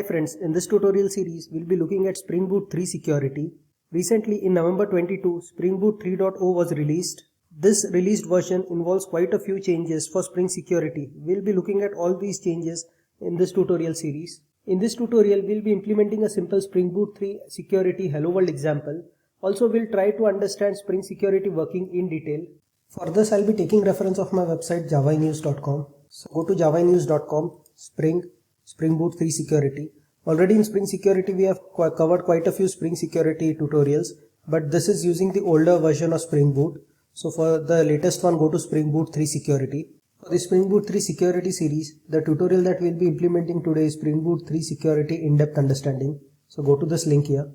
Hi friends, in this tutorial series we'll be looking at Spring Boot 3 security. Recently in November 22, Spring Boot 3.0 was released. This released version involves quite a few changes for Spring security. We'll be looking at all these changes in this tutorial series. In this tutorial we'll be implementing a simple Spring Boot 3 security hello world example. Also we'll try to understand Spring security working in detail. For this I'll be taking reference of my website javainews.com. So go to javainews.com, Spring Boot 3 security. Already in Spring security we have covered quite a few Spring security tutorials, but this is using the older version of Spring Boot. So for the latest one, go to Spring Boot 3 security. For the Spring Boot 3 security series, the tutorial that we'll be implementing today is Spring Boot 3 security in-depth understanding. So go to this link here.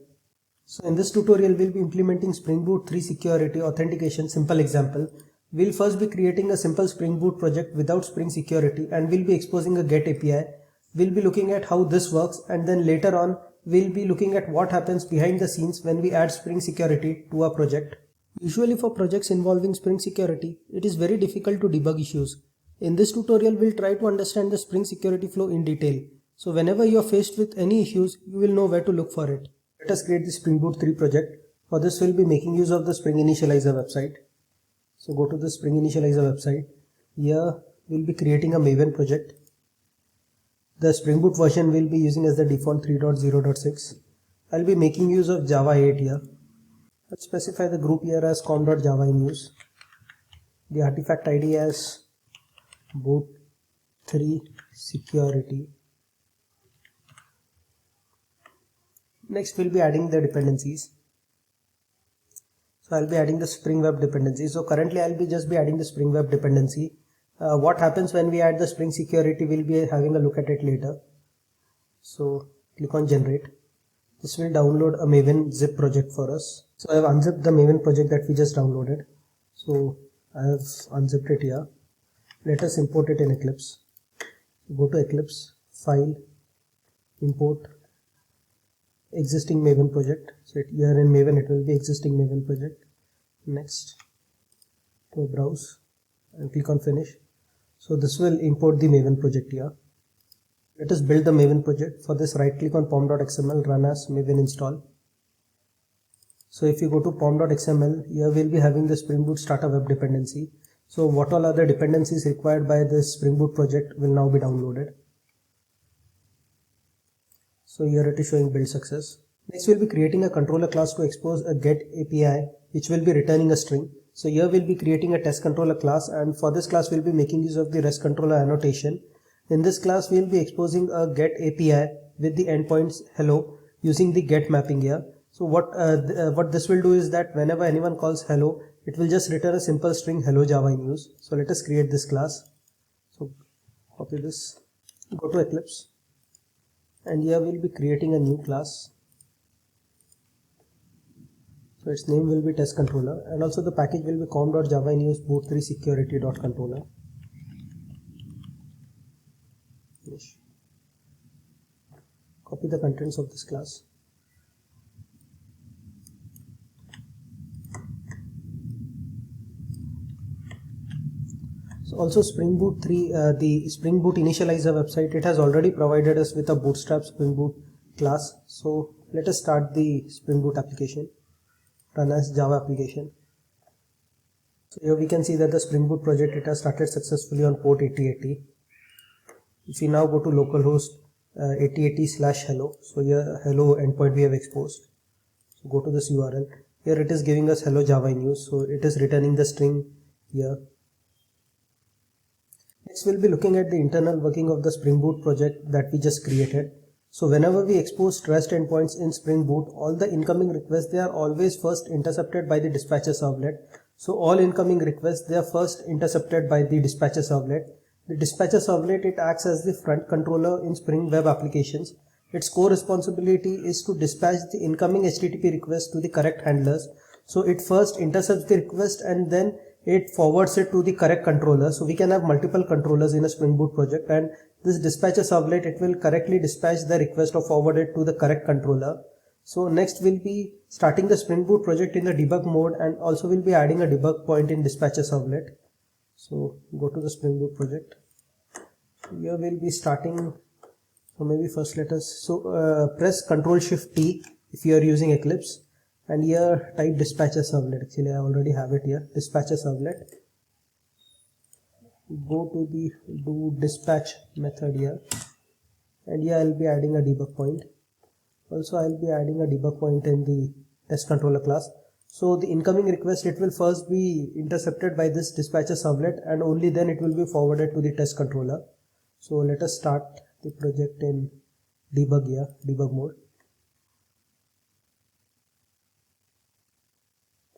So in this tutorial we'll be implementing Spring Boot 3 security authentication simple example. We'll first be creating a simple Spring Boot project without Spring security, and we'll be exposing a GET API. We'll be looking at how this works, and then later on we'll be looking at what happens behind the scenes when we add Spring security to our project. Usually for projects involving Spring security, it is very difficult to debug issues. In this tutorial we'll try to understand the Spring security flow in detail. So whenever you are faced with any issues, you will know where to look for it. Let us create the Spring Boot 3 project. For this we'll be making use of the Spring Initializer website. So go to the Spring Initializer website. Here we'll be creating a Maven project. The Spring Boot version we'll be using as the default 3.0.6. I'll be making use of Java 8 here. Let's specify the group here as com.javainews. The artifact ID as boot 3 security. Next we'll be adding the dependencies. So I'll be adding the Spring Web dependency. So currently I'll be just adding the Spring Web dependency. What happens when we add the Spring security, we'll be having a look at it later. So click on generate. This will download a Maven zip project for us. So I have unzipped the Maven project that we just downloaded. So I have unzipped it here. Let us import it in Eclipse. Go to Eclipse, File, Import, Existing Maven project. So here in Maven it will be existing Maven project. Next, go browse and click on finish. So this will import the Maven project here. Let us build the Maven project. For this, right click on pom.xml, run as Maven install. So if you go to pom.xml, here we'll be having the Spring Boot starter web dependency. So what all other dependencies required by this Spring Boot project will now be downloaded. So here it is showing build success. Next we'll be creating a controller class to expose a GET API which will be returning a string. So here we'll be creating a test controller class, and for this class we'll be making use of the REST controller annotation. In this class we'll be exposing a GET API with the endpoints hello using the GET mapping here. So what this will do is that whenever anyone calls hello, it will just return a simple string hello javainews. So let us create this class. So copy this, go to Eclipse, and here we'll be creating a new class. So its name will be test controller, and also the package will be com.javainews boot3 security.controller. Copy the contents of this class. So also Spring Boot 3, the Spring Boot Initializer website, it has already provided us with a bootstrap Spring Boot class. So let us start the Spring Boot application. Run as Java application. So here we can see that the Spring Boot project, it has started successfully on port 8080. If we now go to localhost 8080/hello, so here hello endpoint we have exposed. So go to this URL. Here it is giving us hello javainews, so it is returning the string here. Next we'll be looking at the internal working of the Spring Boot project that we just created. So whenever we expose REST endpoints in Spring Boot, all the incoming requests, they are always first intercepted by the dispatcher servlet. So all incoming requests, they are first intercepted by the dispatcher servlet. The dispatcher servlet, it acts as the front controller in Spring Web applications. Its core responsibility is to dispatch the incoming HTTP request to the correct handlers. So it first intercepts the request and then it forwards it to the correct controller. So we can have multiple controllers in a Spring Boot project, and this dispatcher servlet, it will correctly dispatch the request or forward it to the correct controller. So next we'll be starting the Spring Boot project in the debug mode, and also we'll be adding a debug point in dispatcher servlet. So go to the Spring Boot project. Here we'll be starting So maybe first let us, press Ctrl Shift T if you are using Eclipse, and here type dispatcher servlet. Actually I already have it here, dispatcher servlet. Go to the do dispatch method here, and here I'll be adding a debug point. Also I'll be adding a debug point in the test controller class. So the incoming request, it will first be intercepted by this dispatcher servlet, and only then it will be forwarded to the test controller. So let us start the project in debug here, debug mode.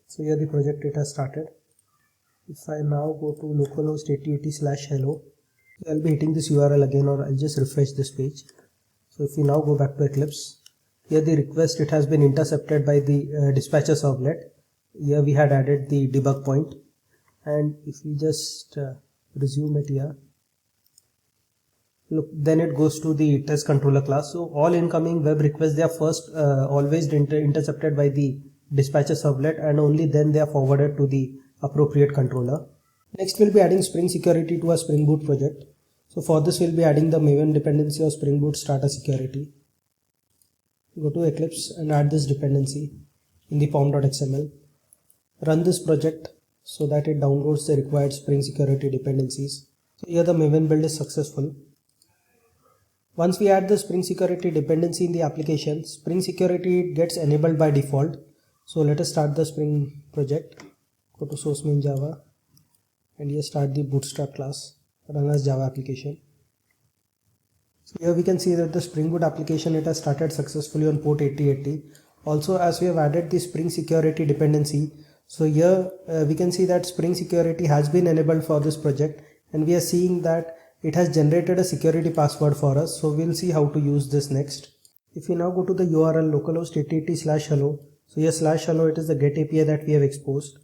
So here the project, it has started. If I now go to localhost 8080/hello, I'll be hitting this URL again, or I'll just refresh this page. So if we now go back to Eclipse, here the request, it has been intercepted by the dispatcher servlet. Here we had added the debug point, and if we just resume it here, look, then it goes to the test controller class. So all incoming web requests, they are first always intercepted by the dispatcher servlet, and only then they are forwarded to the appropriate controller. Next we'll be adding Spring Security to our Spring Boot project. So for this we'll be adding the Maven dependency of Spring Boot Starter Security. Go to Eclipse and add this dependency in the pom.xml. Run this project so that it downloads the required Spring Security dependencies. So here the Maven build is successful. Once we add the Spring Security dependency in the application, Spring Security gets enabled by default. So let us start the Spring project. Go to source main Java, and here start the Bootstrap class, run as Java application. So here we can see that the Spring Boot application, it has started successfully on port 8080. Also, as we have added the Spring Security dependency, so here we can see that Spring Security has been enabled for this project, and we are seeing that it has generated a security password for us. So we'll see how to use this next. If we now go to the URL localhost 8080/hello, so here /hello, it is the get API that we have exposed.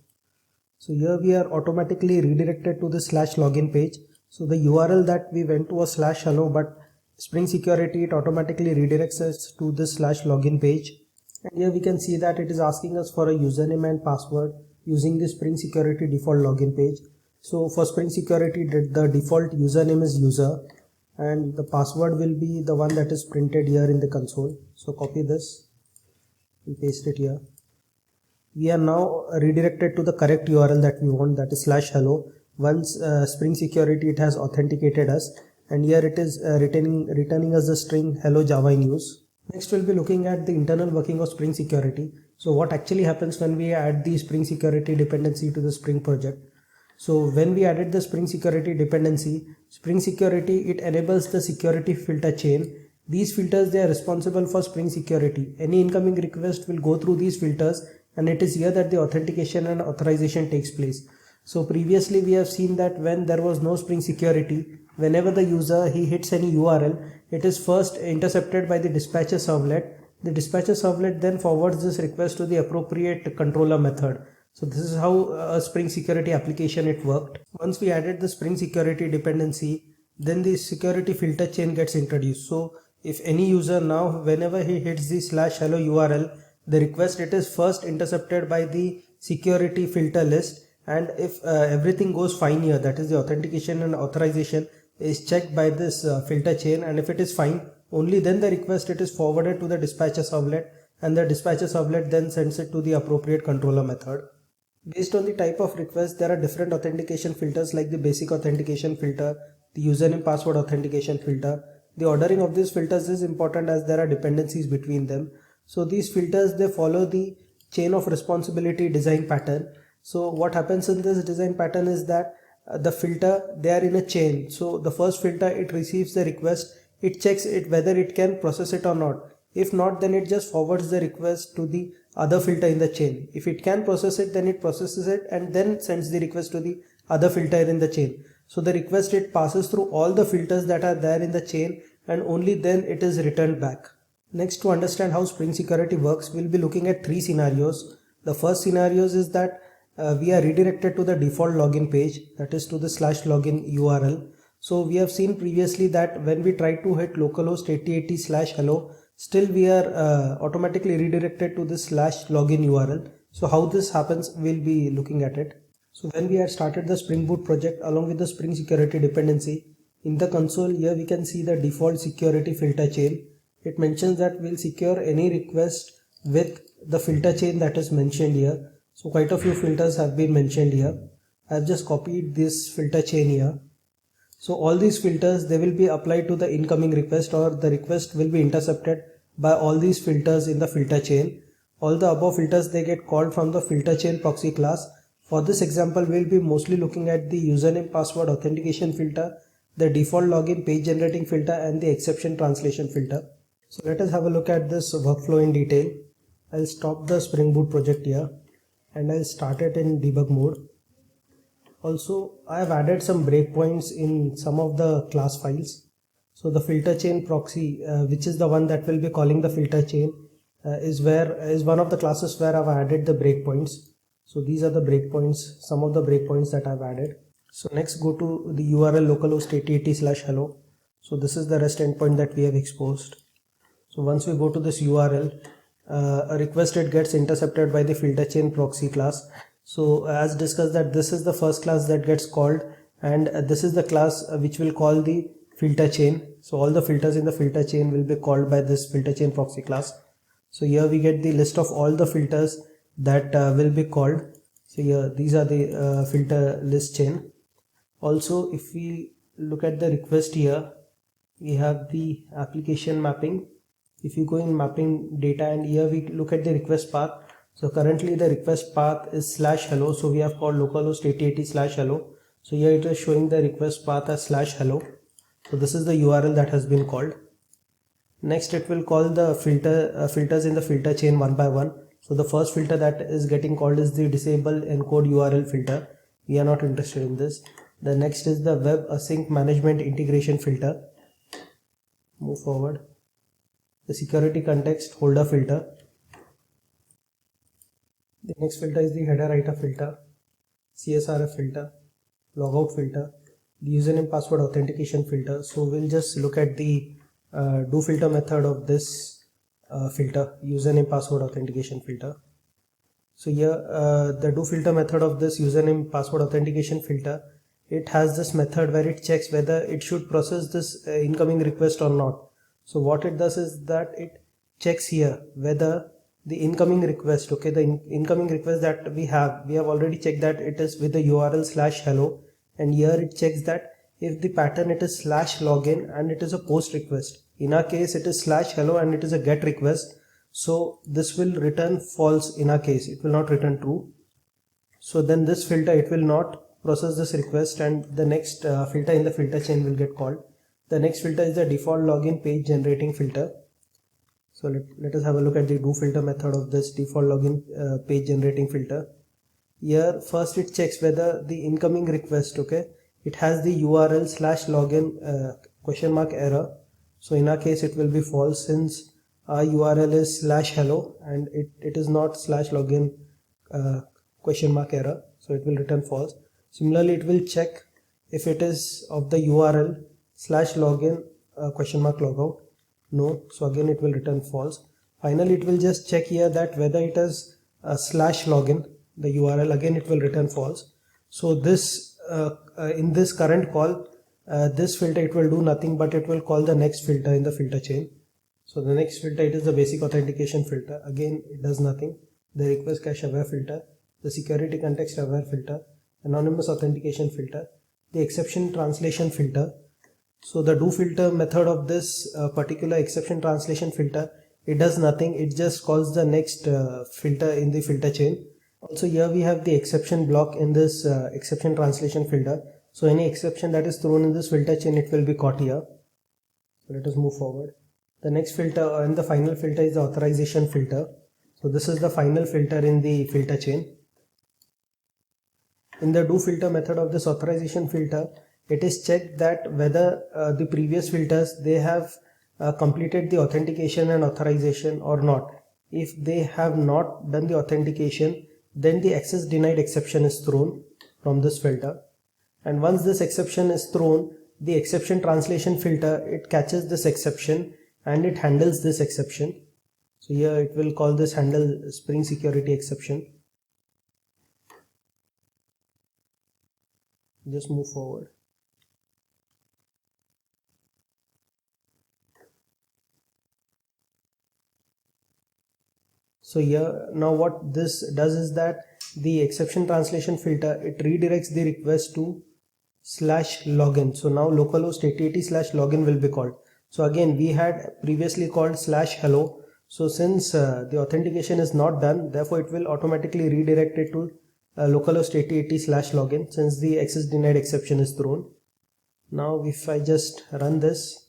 So here we are automatically redirected to the /login page. So the URL that we went to was /hello, but Spring Security, it automatically redirects us to this /login page. And here we can see that it is asking us for a username and password using the Spring Security default login page. So for Spring Security, the default username is user, and the password will be the one that is printed here in the console. So copy this and paste it here. We are now redirected to the correct URL that we want, that is /hello. Once Spring Security, it has authenticated us, and here it is returning us the string hello Java in use. Next we'll be looking at the internal working of Spring Security. So what actually happens when we add the Spring Security dependency to the Spring project. So when we added the Spring Security dependency, Spring Security, it enables the security filter chain. These filters, they are responsible for Spring Security. Any incoming request will go through these filters, and it is here that the authentication and authorization takes place. So previously we have seen that when there was no Spring Security, whenever the user, he hits any URL, it is first intercepted by the dispatcher servlet. The dispatcher servlet then forwards this request to the appropriate controller method. So this is how a Spring Security application, it worked. Once we added the Spring Security dependency, then the security filter chain gets introduced. So if any user now, whenever he hits the /hello URL, the request, it is first intercepted by the security filter list, and if everything goes fine here, that is the authentication and authorization is checked by this filter chain, and if it is fine, only then the request, it is forwarded to the dispatcher servlet, and the dispatcher servlet then sends it to the appropriate controller method. Based on the type of request, there are different authentication filters like the basic authentication filter, the username password authentication filter. The ordering of these filters is important as there are dependencies between them. So these filters, they follow the chain of responsibility design pattern. So what happens in this design pattern is that the filter, they are in a chain. So the first filter, it receives the request, it checks it whether it can process it or not. If not, then it just forwards the request to the other filter in the chain. If it can process it, then it processes it and then sends the request to the other filter in the chain. So the request, it passes through all the filters that are there in the chain, and only then it is returned back. Next, to understand how Spring Security works, we'll be looking at three scenarios. The first scenario is that we are redirected to the default login page, that is to the /login URL. So we have seen previously that when we try to hit localhost 8080/hello, still we are automatically redirected to this /login URL. So how this happens, we'll be looking at it. So when we had started the Spring Boot project along with the Spring Security dependency, In the console here we can see the default security filter chain. It mentions that we'll secure any request with the filter chain that is mentioned here. So quite a few filters have been mentioned here. I've just copied this filter chain here. So all these filters, they will be applied to the incoming request, or the request will be intercepted by all these filters in the filter chain. All the above filters, they get called from the filter chain proxy class. For this example, we'll be mostly looking at the username password authentication filter, the default login page generating filter, and the exception translation filter. So let us have a look at this workflow in detail. I'll stop the Spring Boot project here and I'll start it in debug mode. Also, I have added some breakpoints in some of the class files. So the filter chain proxy, which is the one that will be calling the filter chain, is one of the classes where I've added the breakpoints. So these are the breakpoints, some of the breakpoints that I've added. So next, go to the URL localhost 8080/hello. So this is the REST endpoint that we have exposed. So once we go to this URL, a request, it gets intercepted by the filter chain proxy class. So as discussed, that this is the first class that gets called, and this is the class which will call the filter chain. So all the filters in the filter chain will be called by this filter chain proxy class. So here we get the list of all the filters that will be called. So here these are the filter list chain. Also, if we look at the request here, we have the application mapping. If you go in mapping data, and here we look at the request path. So currently the request path is /hello. So we have called localhost 8080/hello. So here it is showing the request path as /hello. So this is the URL that has been called. Next, it will call the filters in the filter chain one by one. So the first filter that is getting called is the disable encode URL filter. We are not interested in this. The next is the web async management integration filter. Move forward. The security context holder filter. The next filter is the header writer filter, CSRF filter, logout filter, the username password authentication filter. So we'll just look at the do filter method of this filter, username password authentication filter. So here the do filter method of this username password authentication filter, it has this method where it checks whether it should process this incoming request or not. So what it does is that it checks here whether the incoming request, okay, the incoming request that we have already checked that it is with the URL /hello, and here it checks that if the pattern it is /login and it is a post request. In our case it is /hello and it is a get request, so this will return false. In our case it will not return true. So then this filter, it will not process this request, and the next filter in the filter chain will get called. The next filter is the default login page generating filter. So let us have a look at the do filter method of this default login page generating filter. Here first it checks whether the incoming request, okay, it has the URL /login error. So in our case it will be false, since our URL is /hello and it is not /login error. So it will return false. Similarly, it will check if it is of the URL /login logout. No, so again it will return false. Finally, it will just check here that whether it is /login, the URL, again it will return false. So this in this current call, this filter, it will do nothing, but it will call the next filter in the filter chain. So the next filter, it is the basic authentication filter. Again it does nothing. The request cache aware filter, the security context aware filter, anonymous authentication filter, the exception translation filter. So the do filter method of this particular exception translation filter, it does nothing. It just calls the next filter in the filter chain. Also here we have the exception block in this exception translation filter. So any exception that is thrown in this filter chain, it will be caught here. So let us move forward. The next filter and the final filter is the authorization filter. So this is the final filter in the filter chain. In the do filter method of this authorization filter, it is checked that whether the previous filters, they have completed the authentication and authorization or not. If they have not done the authentication, then the access denied exception is thrown from this filter. And once this exception is thrown, the exception translation filter, it catches this exception and it handles this exception. So here it will call this handle Spring security exception. Just move forward. So here now what this does is that the exception translation filter, it redirects the request to /login. So now localhost 8080/login will be called. So again we had previously called /hello. So since the authentication is not done, therefore it will automatically redirect it to localhost 8080/login since the access denied exception is thrown. Now if I just run this,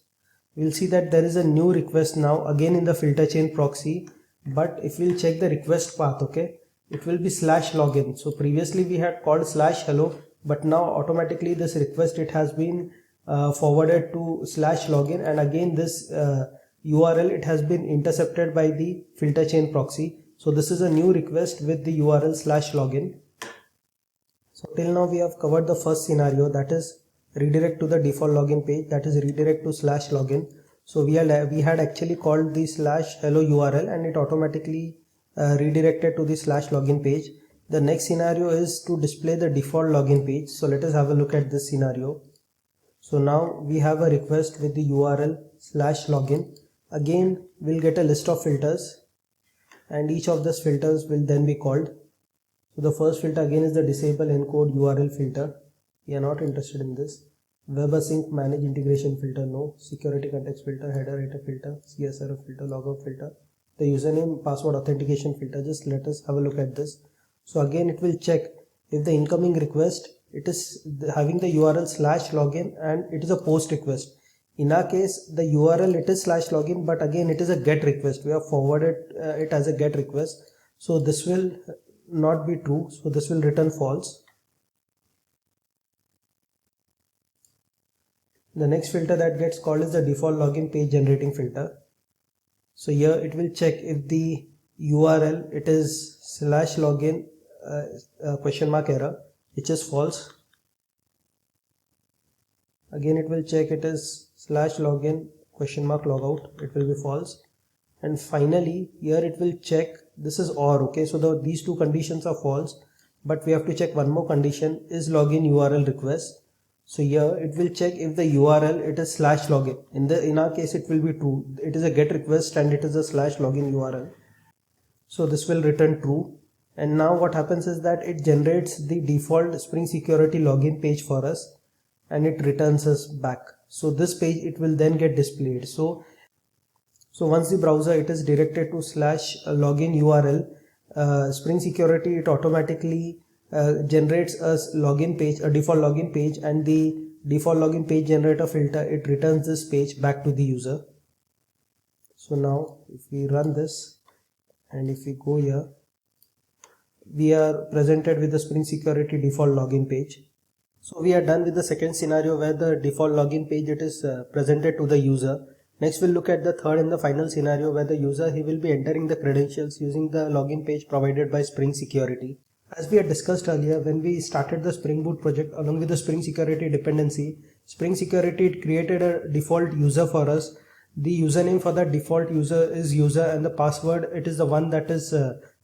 we'll see that there is a new request now again in the filter chain proxy, but if we'll check the request path, okay, it will be /login. So previously we had called /hello, but now automatically this request, it has been forwarded to /login, and again this URL, it has been intercepted by the filter chain proxy. So this is a new request with the URL /login. So till now we have covered the first scenario, that is redirect to the default login page, that is redirect to /login. So we had actually called the /hello URL and it automatically redirected to the /login page. The next scenario is to display the default login page. So let us have a look at this scenario. So now we have a request with the URL /login. Again we'll get a list of filters and each of these filters will then be called. So the first filter again is the disable encode URL filter. We are not interested in this. WebAsync manage integration filter, no. Security context filter, header writer filter, CSRF filter, logout filter. The username password authentication filter, just let us have a look at this. So again it will check if the incoming request, it is having the URL /login and it is a post request. In our case the URL, it is /login, but again it is a GET request. We have forwarded it as a GET request. So this will not be true. So this will return false. The next filter that gets called is the default login page generating filter. So here it will check if the URL, it is /login (error), which is false. Again it will check it is /login (logout), it will be false. And finally here it will check this is OR, okay. So these two conditions are false, but we have to check one more condition, is login URL request. So here it will check if the URL, it is /login. In our case it will be true. It is a GET request and it is a /login URL. So this will return true. And now what happens is that it generates the default Spring Security login page for us and it returns us back. So this page, it will then get displayed. So once the browser, it is directed to /login URL, Spring Security, it automatically generates a login page, a default login page, and the default login page generator filter, it returns this page back to the user. So now if we run this and if we go here, we are presented with the Spring Security default login page. So we are done with the second scenario where the default login page, it is presented to the user. Next we'll look at the third and the final scenario where the user, he will be entering the credentials using the login page provided by Spring Security. As we had discussed earlier, when we started the Spring Boot project along with the Spring Security dependency, Spring Security created a default user for us. The username for that default user is user and the password, it is the one that is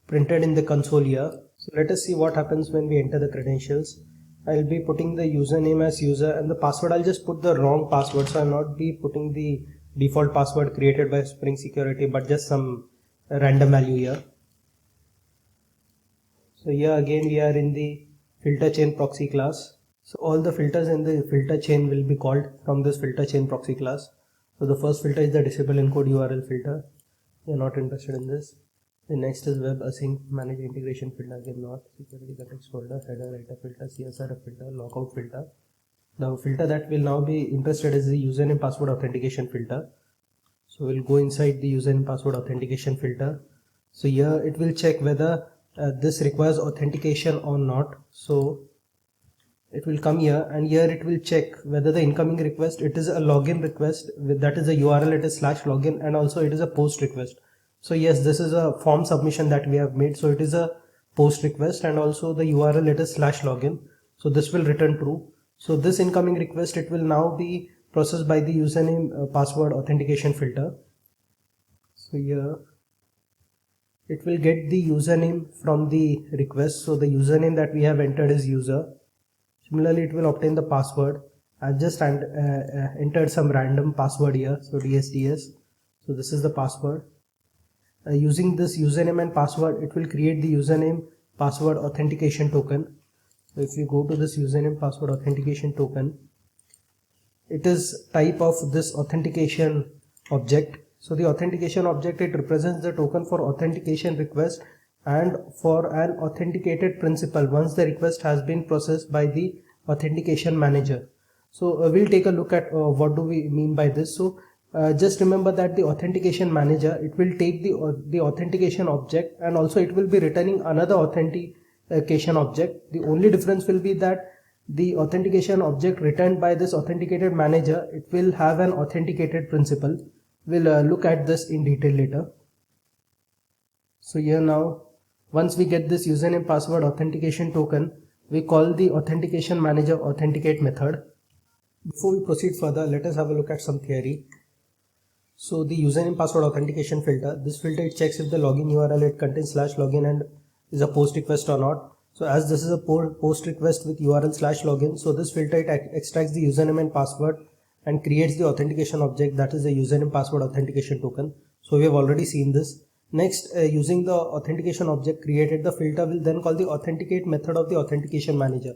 printed in the console here. So let us see what happens when we enter the credentials. I'll be putting the username as user and the password, I'll just put the wrong password. So I'll not be putting the default password created by Spring Security, but just some random value here. So here again we are in the filter chain proxy class. So all the filters in the filter chain will be called from this filter chain proxy class. So the first filter is the disable encode URL filter. We are not interested in this. The next is WebAsync manage integration filter, again not. Security context folder, header writer filter, CSRF filter, logout filter. The filter that will now be interested is the username password authentication filter. So we'll go inside the username password authentication filter. So here it will check whether this requires authentication or not. So it will come here and here it will check whether the incoming request, it is a login request, that is the URL, it is /login, and also it is a post request. So yes, this is a form submission that we have made. So it is a post request and also the URL, it is /login. So this will return true. So this incoming request, it will now be processed by the username password authentication filter. So here it will get the username from the request. So the username that we have entered is user. Similarly, it will obtain the password. I've just entered some random password here. So DSDS. So this is the password. using this username and password, it will create the username password authentication token. So if we go to this username password authentication token, it is type of this authentication object. So the authentication object, it represents the token for authentication request and for an authenticated principal once the request has been processed by the authentication manager. So we'll take a look at what do we mean by this. So just remember that the authentication manager, it will take the authentication object, and also it will be returning another authentication object. The only difference will be that the authentication object returned by this authenticated manager, it will have an authenticated principal. We'll look at this in detail later. So here now, once we get this username password authentication token, we call the authentication manager authenticate method. Before we proceed further, let us have a look at some theory. So the username password authentication filter, this filter, it checks if the login URL, it contains /login and is a post request or not. So as this is a post request with URL /login, so this filter, it extracts the username and password and creates the authentication object, that is the username password authentication token. So we have already seen this. Next, using the authentication object created, the filter will then call the authenticate method of the authentication manager.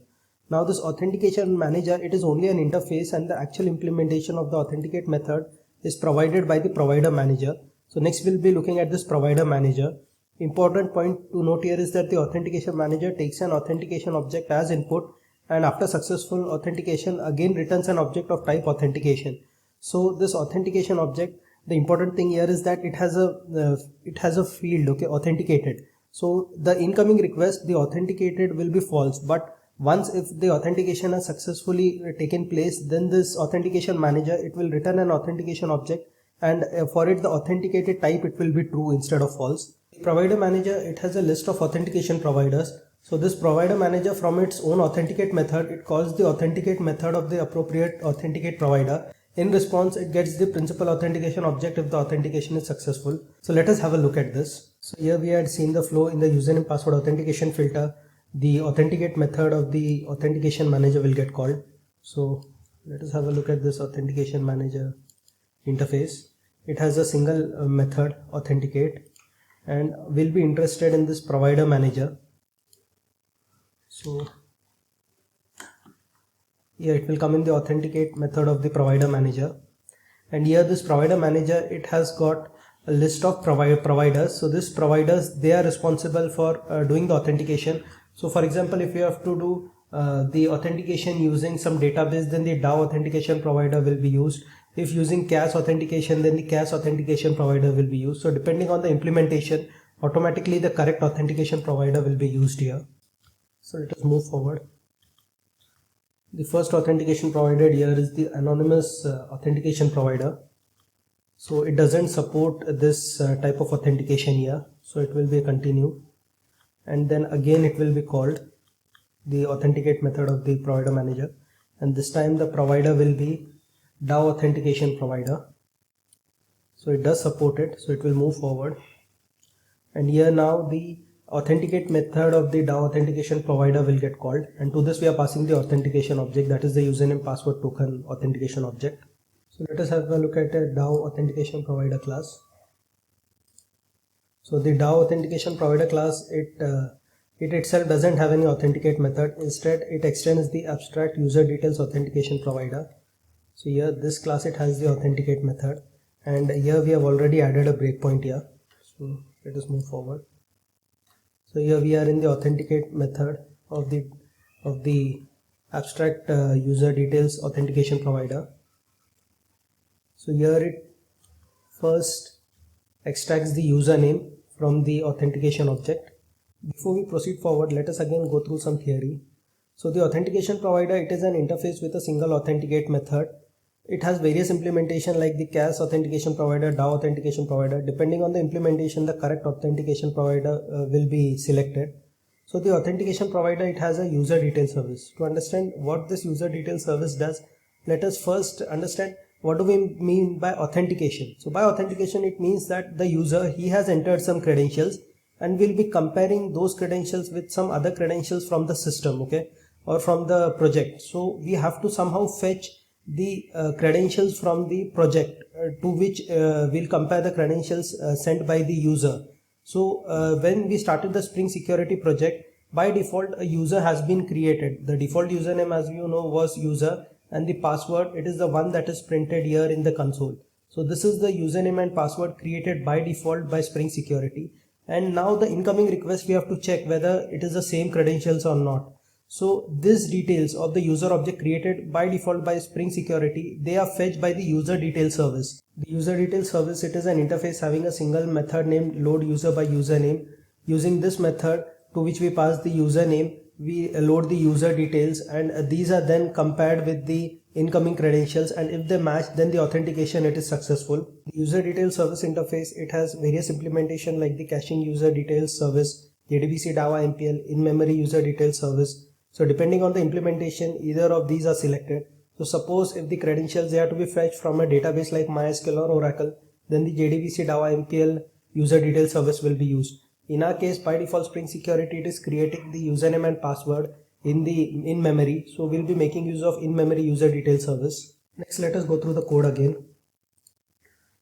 Now this authentication manager, it is only an interface, and the actual implementation of the authenticate method is provided by the provider manager. So next we'll be looking at this provider manager. Important point to note here is that the authentication manager takes an authentication object as input, and after successful authentication again returns an object of type authentication. So this authentication object, the important thing here is that it has a field, okay, authenticated. So the incoming request, the authenticated, will be false, but once if the authentication has successfully taken place, then this authentication manager, it will return an authentication object, and for it the authenticated type, it will be true instead of false. Provider manager, it has a list of authentication providers. So this provider manager, from its own authenticate method, it calls the authenticate method of the appropriate authenticate provider. In response, it gets the principal authentication object if the authentication is successful. So let us have a look at this. So here we had seen the flow in the username password authentication filter. The authenticate method of the authentication manager will get called. So let us have a look at this authentication manager interface. It has a single method, authenticate, and we'll be interested in this provider manager. So here it will come in the authenticate method of the provider manager, and here this provider manager, it has got a list of providers. So these providers, they are responsible for doing the authentication. So for example, if you have to do the authentication using some database, then the DAO authentication provider will be used. If using CAS authentication, then the CAS authentication provider will be used. So depending on the implementation, automatically the correct authentication provider will be used here. So let us move forward. The first authentication provided here is the anonymous authentication provider. So it doesn't support this type of authentication here. So it will be continue. And then again it will be called the authenticate method of the provider manager, and this time the provider will be DAO authentication provider. So it does support it, so it will move forward. And here now the authenticate method of the DAO authentication provider will get called, and to this we are passing the authentication object, that is the username password token authentication object. So let us have a look at a DAO authentication provider class. So the DAO authentication provider class, it itself doesn't have any authenticate method. Instead, it extends the abstract user details authentication provider. So here this class, it has the authenticate method, and here we have already added a breakpoint here. So let us move forward. So here we are in the authenticate method of the abstract user details authentication provider. So here it first extracts the username from the authentication object. Before we proceed forward, let us again go through some theory. So the authentication provider, it is an interface with a single authenticate method. It has various implementation like the CAS authentication provider, DAO authentication provider. Depending on the implementation, the correct authentication provider will be selected. So the authentication provider, it has a user detail service. To understand what this user detail service does, let us first understand what do we mean by authentication. So by authentication, it means that the user, he has entered some credentials, and we'll be comparing those credentials with some other credentials from the system, okay, or from the project. So we have to somehow fetch the credentials from the project to which we'll compare the credentials sent by the user. So when we started the Spring Security project, by default a user has been created. The default username, as you know, was user, and the password, it is the one that is printed here in the console. So this is the username and password created by default by Spring Security. And now the incoming request, we have to check whether it is the same credentials or not. So these details of the user object created by default by Spring Security, they are fetched by the user detail service. The user detail service, it is an interface having a single method named load user by username. Using this method, to which we pass the username, we load the user details, and these are then compared with the incoming credentials, and if they match, then the authentication, it is successful. The user detail service interface, it has various implementation like the caching user details service, JDBC DAWA MPL, in-memory user details service. So depending on the implementation, either of these are selected. So suppose if the credentials, they are to be fetched from a database like MySQL or Oracle, then the JDBC DAWA MPL user detail service will be used. In our case, by default, Spring Security, it is creating the username and password in memory. So we'll be making use of in-memory user detail service. Next, let us go through the code again.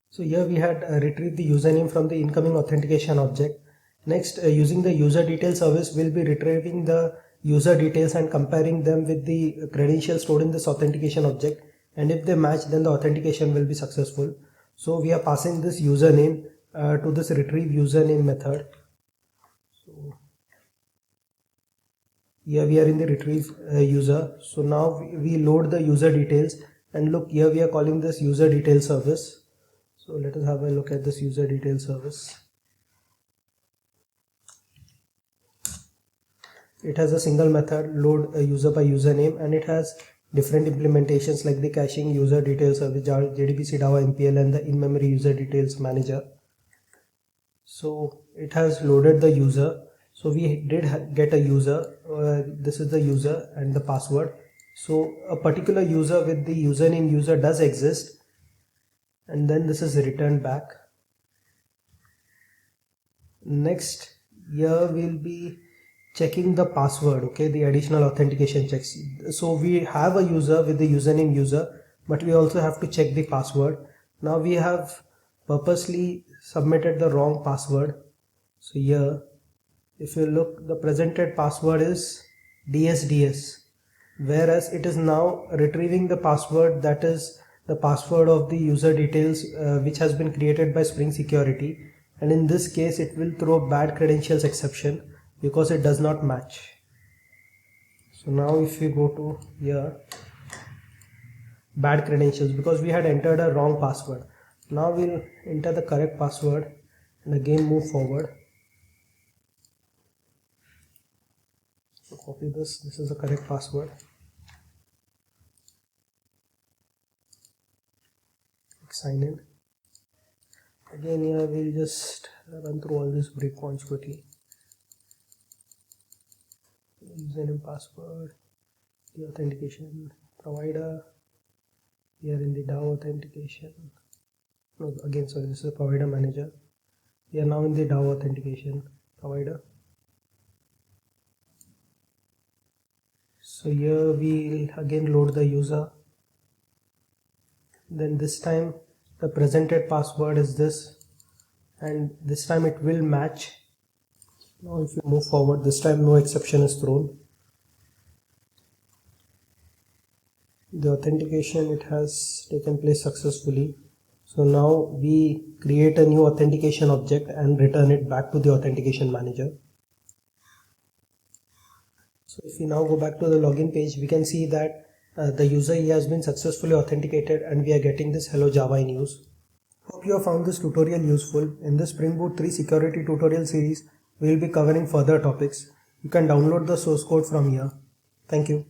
So here we had retrieved the username from the incoming authentication object. Next, using the user detail service, we'll be retrieving the user details and comparing them with the credentials stored in this authentication object. And if they match, then the authentication will be successful. So we are passing this username to this retrieve username method. So here we are in the retrieve user. So now we load the user details, and look, here we are calling this user detail service. So let us have a look at this user detail service. It has a single method load a user by username, and it has different implementations like the caching user detail service, JDBC DAWA MPL, and the in-memory user details manager. So it has loaded the user. So we did get a user. This is the user and the password. So a particular user with the username user does exist, and then this is returned back. Next, here we'll be checking the password, okay, the additional authentication checks. So we have a user with the username user, but we also have to check the password. Now we have purposely submitted the wrong password. So here, if you look, the presented password is DSDS, whereas it is now retrieving the password that is the password of the user details which has been created by Spring Security, and in this case it will throw bad credentials exception because it does not match. So now if we go to here, bad credentials, because we had entered a wrong password. Now we'll enter the correct password and again move forward. So copy this is the correct password. Sign in. Again here we'll just run through all these breakpoints quickly. Username, password, the authentication provider, here in the DAO authentication. No, again, sorry, this is a provider manager. We are now in the DAO authentication provider. So here we will again load the user. Then this time the presented password is this, and this time it will match. Now if you move forward, this time no exception is thrown. The authentication, it has taken place successfully. So now we create a new authentication object and return it back to the authentication manager. So if we now go back to the login page, we can see that the user has been successfully authenticated, and we are getting this Hello Java in use. Hope you have found this tutorial useful. In this Spring Boot 3 security tutorial series, we will be covering further topics. You can download the source code from here. Thank you.